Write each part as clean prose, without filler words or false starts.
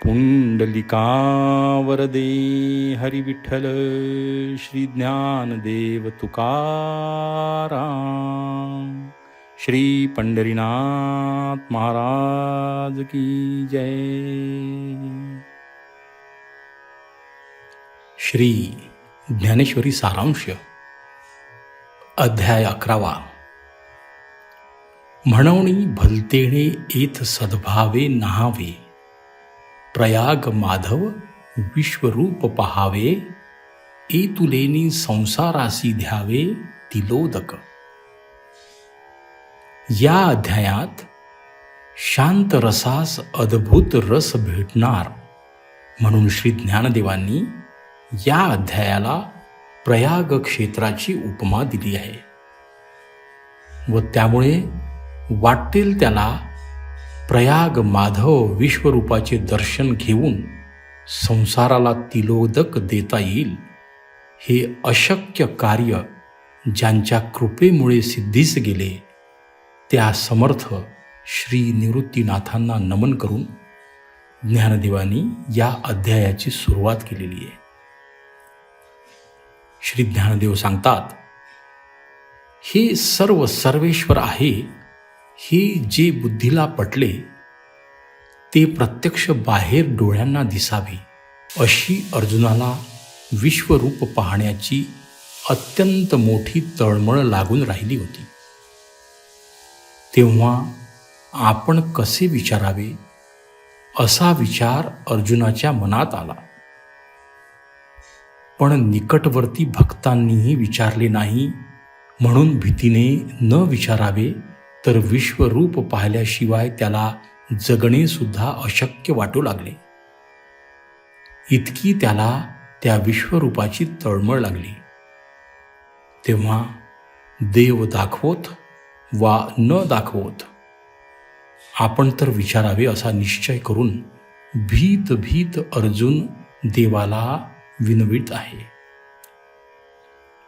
पुंडलिकावरदे हरी विठ्ठल श्री ज्ञानदेव तुकाराम श्री पंढरीनाथ महाराज की जय। श्री ज्ञानेश्वरी सारांश अध्याय 11। म्हणवणी भलतेणे येथ सद्भावे नहावे, प्रयाग माधव विश्वरूप पहावे, एतुलेनी संसारासी ध्यावे तिलोदक। या अध्यायात शांत रसास अद्भुत रस भेटणार म्हणून श्री ज्ञानदेवांनी या अध्यायाला प्रयाग क्षेत्राची उपमा दिली आहे व त्यामुळे वाटेल त्याला प्रयाग माधव विश्वरूपाचे दर्शन घेऊन संसाराला तिलोदक देता येईल हे अशक्य कार्य ज्यांच्या कृपेमुळे सिद्धीस गेले त्या समर्थ श्री निवृत्तीनाथांना नमन करून ज्ञानदेवांनी या अध्यायाची सुरुवात केलेली आहे। श्री ज्ञानदेव सांगतात, हे सर्व सर्वेश्वर आहे हे जे बुद्धीला पटले ते प्रत्यक्ष बाहेर डोळ्यांना दिसावे अशी अर्जुनाला विश्वरूप पाहण्याची अत्यंत मोठी तळमळ लागून राहिली होती। तेव्हा आपण कसे विचारावे असा विचार अर्जुनाच्या मनात आला, पण निकटवर्ती भक्तांनीही विचारले नाही म्हणून भीतीने न विचारावे तर विश्वरूप पाहिल्याशिवाय त्याला जगणे सुद्धा अशक्य वाटू लागले। इतकी त्याला त्या विश्वरूपाची तळमळ लागली। तेव्हा देव दाखवत वा न दाखवत आपण तर विचारावे असा निश्चय करून भीत भीत अर्जुन देवाला विनवित आहे।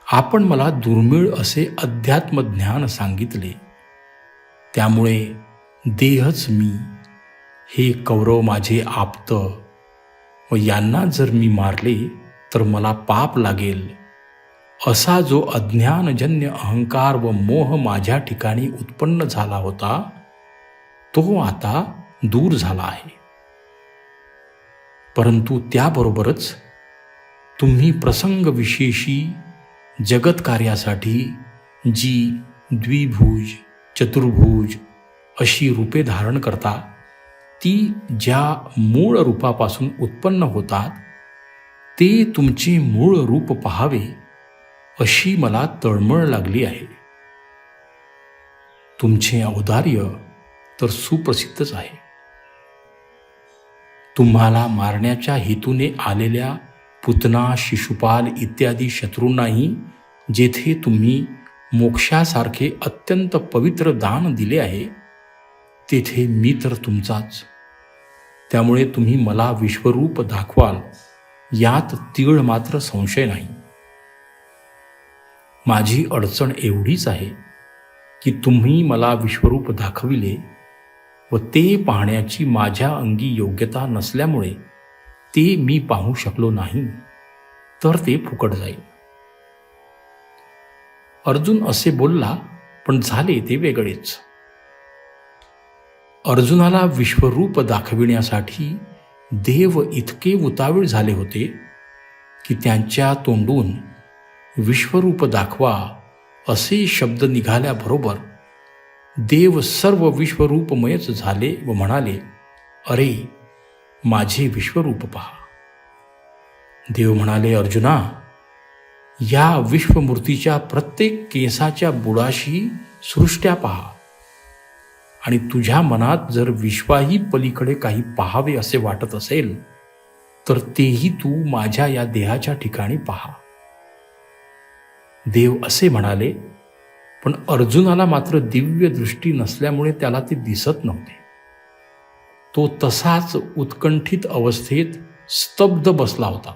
आपण मला दुर्मिळ असे अध्यात्म ज्ञान सांगितले, त्यामुळे देहच मी, हे कौरव माझे आप्त व यांना जर मी मारले तर मला पाप लागेल असा जो अज्ञानजन्य अहंकार व मोह माझ्या ठिकाणी उत्पन्न झाला होता तो आता दूर झाला आहे। परंतु त्याबरोबरच तुम्ही प्रसंग विशेषी जगत कार्यासाठी जी द्विभुज चतुर्भुज अशी रूपे धारण करता ती ज्या मूळ रूपापासून उत्पन्न होतात ते तुमचे मूळ रूप पहावे अशी मला तळमळ लागली आहे। तुमचे औदार्य तर सुप्रसिद्धच आहे। तुम्हाला मारण्याच्या हेतूने आलेल्या पुतना शिशुपाल इत्यादी शत्रूंनाही जेथे तुम्ही मोक्षासारखे अत्यंत पवित्र दान दिले आहे तेथे मी तर तुमचाच, त्यामुळे तुम्ही मला विश्वरूप दाखवाल यात तीळ मात्र संशय नाही। माझी अडचण एवढीच आहे की तुम्ही मला विश्वरूप दाखविले व ते पाहण्याची माझ्या अंगी योग्यता नसल्यामुळे ते मी पाहू शकलो नाही तर ते फुकट जाईल। अर्जुन असे बोलला, पण झाले ते वेगळेच। अर्जुनाला विश्वरूप दाखविण्यासाठी देव इतके उतावीळ झाले होते की त्यांच्या तोंडून विश्वरूप दाखवा असे शब्द निघाल्याबरोबर देव सर्व विश्वरूपमयच झाले व म्हणाले, अरे माझे विश्वरूप पहा। देव म्हणाले, अर्जुना या विश्वमूर्तीच्या प्रत्येक केसाच्या बुडाशी सृष्ट्या पहा आणि तुझ्या मनात जर विश्वाही पलीकडे काही पाहावे असे वाटत असेल तर तेही तू माझ्या या देहाच्या ठिकाणी पहा। देव असे म्हणाले, पण अर्जुनाला मात्र दिव्य दृष्टी नसल्यामुळे त्याला ते दिसत नव्हते। तो तसाच उत्कंठित अवस्थेत स्तब्ध बसला होता।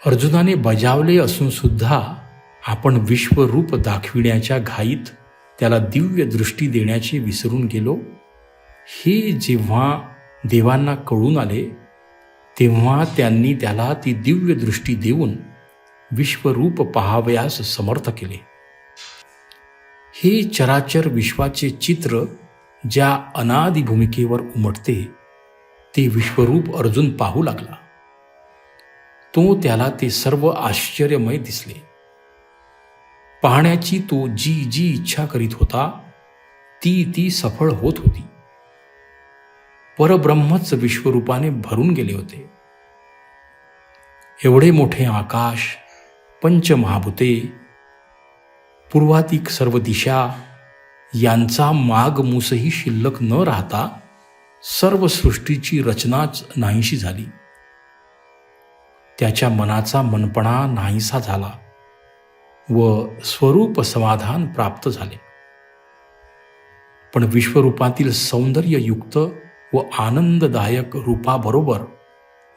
अर्जुनाने बजावले असून सुद्धा आपण विश्वरूप दाखविण्याच्या घाईत त्याला दिव्य दृष्टी देण्याचे विसरून गेलो। हे जेव्हा देवांना कळून आले, तेव्हा त्यांनी त्याला ती दिव्य दृष्टी देऊन विश्वरूप पाहावयास समर्थ केले. हे चराचर विश्वाचे चित्र ज्या अनादि भूमिकेवर उमटते ते विश्वरूप अर्जुन पाहू लागला. तो त्याला ते सर्व आश्चर्यमय दिसले. पाहण्याची तो जी जी इच्छा करीत होता ती ती सफळ होत होती. परब्रह्मच विश्वरूपाने भरून गेले होते. एवढे मोठे आकाश, पंचमहाभूते, पूर्वातिक सर्व दिशा यांचा मागमूसही शिल्लक न राहता सर्व सृष्टीची रचनाच नाहीशी झाली. त्याच्या मनाचा मनपणा नाहीसा झाला व स्वरूप समाधान प्राप्त झाले. पण विश्वरूपातील सौंदर्ययुक्त व आनंददायक रूपाबरोबर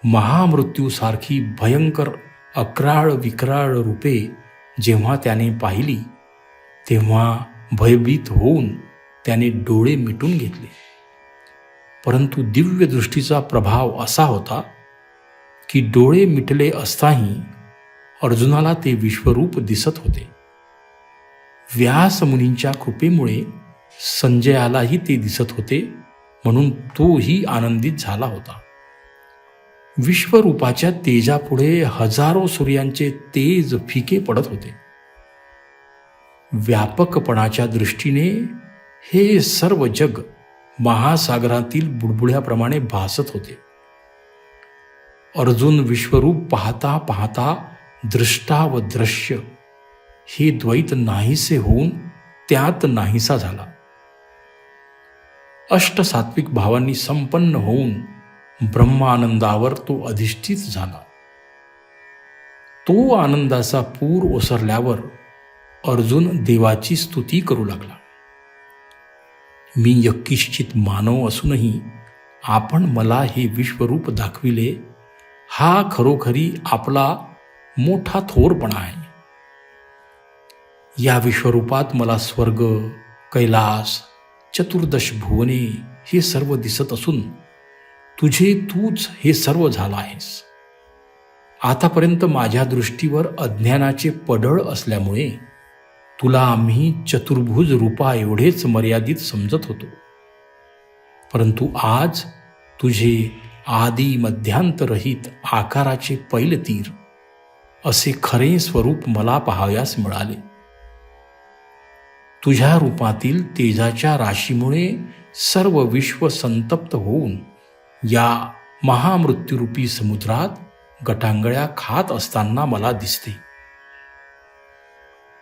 महामृत्यूसारखी भयंकर अक्राळ विक्राळ रूपे जेव्हा त्याने पाहिली तेव्हा भयभीत होऊन त्याने डोळे मिटून घेतले. परंतु दिव्य दृष्टीचा प्रभाव असा होता की डोळे मिटले असताही अर्जुनाला ते विश्वरूप दिसत होते. व्यास मुनींच्या कृपेमुळे संजयालाही ते दिसत होते, म्हणून तोही आनंदित झाला होता. विश्वरूपाच्या तेजापुढे हजारो सूर्यांचे तेज फिके पडत होते. व्यापकपणाच्या दृष्टीने हे सर्व जग महासागरातील बुडबुड्याप्रमाणे भासत होते. अर्जुन विश्वरूप पाहता पाहता दृष्टा व दृश्य हे द्वैत नाहीसे होऊन त्यात नाहीसा झाला. अष्टसात्विक भावांनी संपन्न होऊन ब्रह्मानंदावर तो अधिष्ठित झाला. तो आनंदाचा पूर ओसरल्यावर अर्जुन देवाची स्तुती करू लागला. मी यक्किश्चित मानव असूनही आपण मला हे विश्वरूप दाखविले, हा खरोखरी आपला मोठा थोरपणा आहे. या विश्वरूपात मला स्वर्ग, कैलास, चतुर्दश भुवने हे सर्व दिसत असून तुझे तूच हे सर्व झाला आहेस. आतापर्यंत माझ्या दृष्टीवर अज्ञानाचे पडळ असल्यामुळे तुला आम्ही चतुर्भुज रूपा एवढेच मर्यादित समजत होतो. परंतु आज तुझे आदी मध्यांतरहित आकाराचे पैलतीर असे खरे स्वरूप मला पाहावयास मिळाले. तुझ्या रूपातील तेजाच्या राशीमुळे सर्व विश्व संतप्त होऊन या महामृत्यूरूपी समुद्रात गटांगळ्या खात असताना मला दिसते.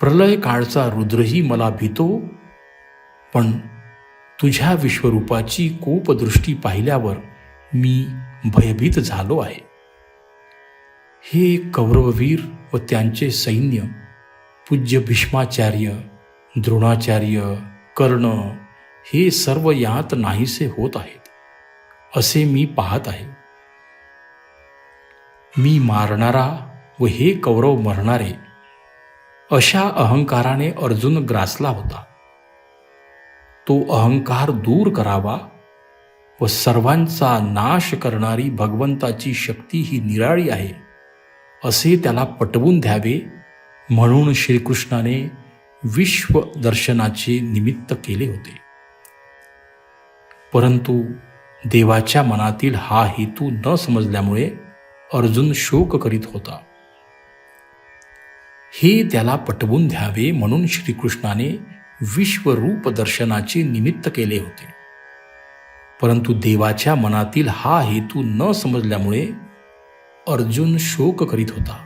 प्रलय काळचा रुद्रही मला भीतो, पण तुझ्या विश्वरूपाची कोपदृष्टी पाहिल्यावर मी भयभीत झालो आहे. हे कौरववीर व त्यांचे सैन्य, पूज्य भीष्माचार्य, द्रोणाचार्य, कर्ण हे सर्व यात नाहीसे होत आहेत असे मी पाहत आहे. मी मारणारा व हे कौरव मरणारे अशा अहंकाराने अर्जुन ग्रासला होता. तो अहंकार दूर करावा व सर्वांचा नाश करणारी भगवंताची शक्ती ही निराळी आहे असे त्याला पटवून द्यावे, म्हणून श्रीकृष्णाने विश्व दर्शनाचे निमित्त केले होते. परंतु देवाच्या मनातील हा हेतू न समजल्यामुळे अर्जुन शोक करीत होता. हे त्याला पटवून द्यावे म्हणून श्रीकृष्णाने विश्वरूप दर्शनाचे निमित्त केले होते. परंतु देवाच्या मनातील हा हेतू न समजल्यामुळे अर्जुन शोक करीत होता.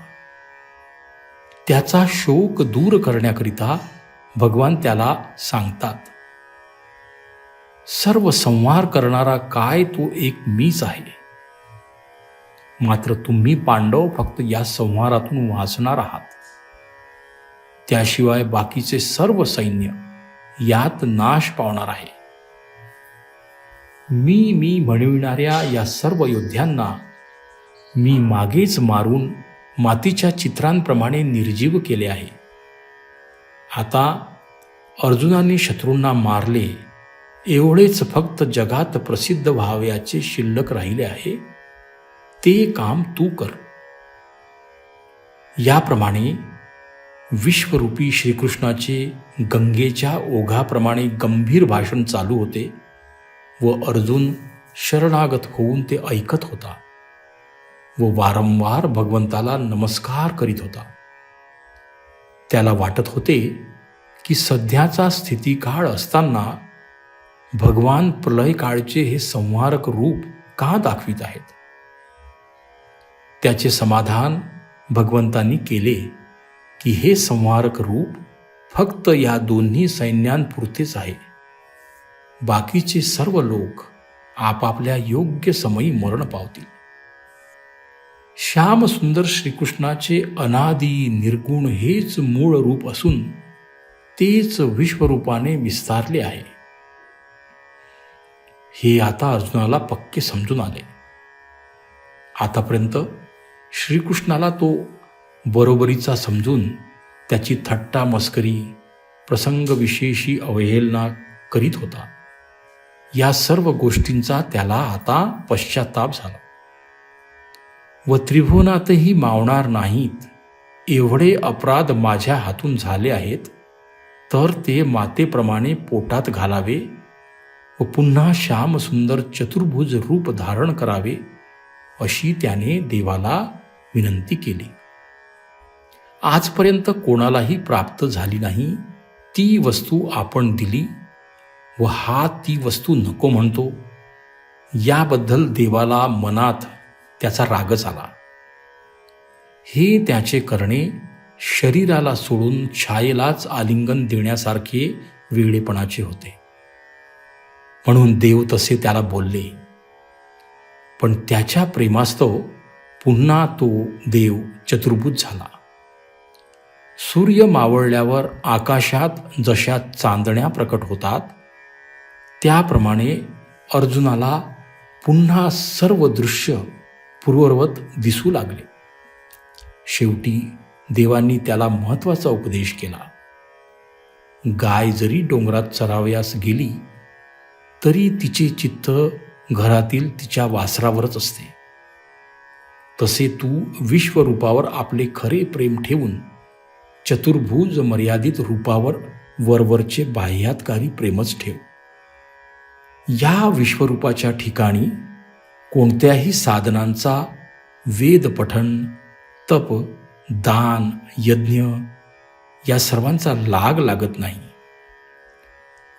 त्याचा शोक दूर करण्याकरिता भगवान त्याला सांगतात, सर्व संहार करणारा काय तो एक मीच आहे. मात्र तुम्ही पांडव फक्त या संहारातून वाचणार आहात. त्याशिवाय बाकीचे सर्व सैन्य यात नाश पावणार आहे. मी म्हणविणाऱ्या या सर्व योद्ध्यांना मी मागेच मारून मातीच्या चित्रांप्रमाणे निर्जीव केले आहे. आता अर्जुनाने शत्रूंना मारले, एवढेच फक्त जगात प्रसिद्ध व्हावयाचे शिल्लक राहिले आहे, ते काम तू कर. याप्रमाणे विश्वरूपी श्रीकृष्णाचे गंगेच्या ओघाप्रमाणे गंभीर भाषण चालू होते व अर्जुन शरणागत होऊन ते ऐकत होता व वारंवार भगवंताला नमस्कार करीत होता. त्याला वाटत होते की सध्याचा स्थितिकाळ असताना भगवान प्रलय काळचे हे संहारक रूप का दाखवित आहेत. त्याचे समाधान भगवंतांनी केले की हे संहारक रूप फक्त या दोन्ही सैन्यांपुरतेच आहे. बाकीचे सर्व लोक आपापल्या योग्य समयी मरण पावतील. श्याम सुंदर श्रीकृष्णाचे अनादी निर्गुण हेच मूळ रूप असून तेच विश्वरूपाने विस्तारले आहे. हे आता अर्जुनाला पक्के समजून आले. आतापर्यंत श्रीकृष्णाला तो बरोबरीचा समजून त्याची थट्टा मस्करी, प्रसंगविशेषी अवहेलना करीत होता. या सर्व गोष्टींचा त्याला आता पश्चाताप झाला व त्रिभुवनातही मावणार नाहीत एवढे अपराध माझ्या हातून झाले आहेत, तर ते मातेप्रमाणे पोटात घालावे व पुन्हा श्यामसुंदर चतुर्भुज रूप धारण करावे, अशी त्याने देवाला विनंती केली. आजपर्यंत कोणालाही प्राप्त झाली नाही ती वस्तू आपण दिली व हा ती वस्तू नको म्हणतो, याबद्दल देवाला मनात त्याचा रागच आला. हे त्याचे करणे शरीराला सोडून छायेलाच आलिंगन देण्यासारखे वेडेपणाचे होते. म्हणून देव तसे त्याला बोलले. पण त्याच्या प्रेमास्तव पुन्हा तो देव चतुर्भुज झाला. सूर्य मावळल्यावर आकाशात जशा चांदण्या प्रकट होतात, त्याप्रमाणे अर्जुनाला पुन्हा सर्व दृश्य पूर्ववत दिसू लागले. शेवटी देवांनी त्याला महत्त्वाचा उपदेश केला. गाय जरी डोंगरात चरावयास गेली तरी तिचे चित्त घरातील तिच्या वासरावरच असते. तसे तू विश्वरूपावर आपले खरे प्रेम ठेवून चतुर्भुज मर्यादित रूपावर वरवरचे बाह्यातकारी प्रेमच ठेव. या विश्वरूपाच्या ठिकाणी कोणत्याही साधनांचा, वेद पठन, तप, दान, यज्ञ या सर्वांचा लाग लागत नाही.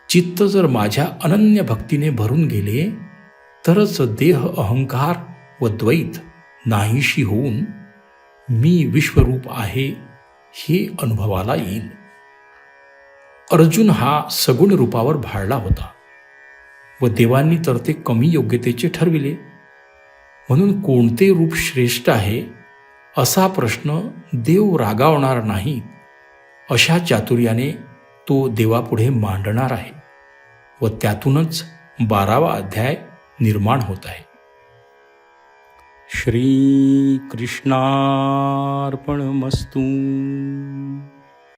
चित्त जर माझ्या अनन्य भक्तीने भरून गेले तरच देह, अहंकार व द्वैत नाहीशी होऊन मी विश्वरूप आहे हे अनुभवाला येईल. अर्जुन हा सगुण रूपावर भाळला होता व देवांनी तर ते कमी योग्यतेचे ठरविले. म्हणून कोणते रूप श्रेष्ठ आहे असा प्रश्न देव रागावणार नाही अशा चातुर्याने तो देवापुढे मांडणार आहे व त्यातूनच 12वा अध्याय निर्माण होत आहे. श्री कृष्णार्पणमस्तु.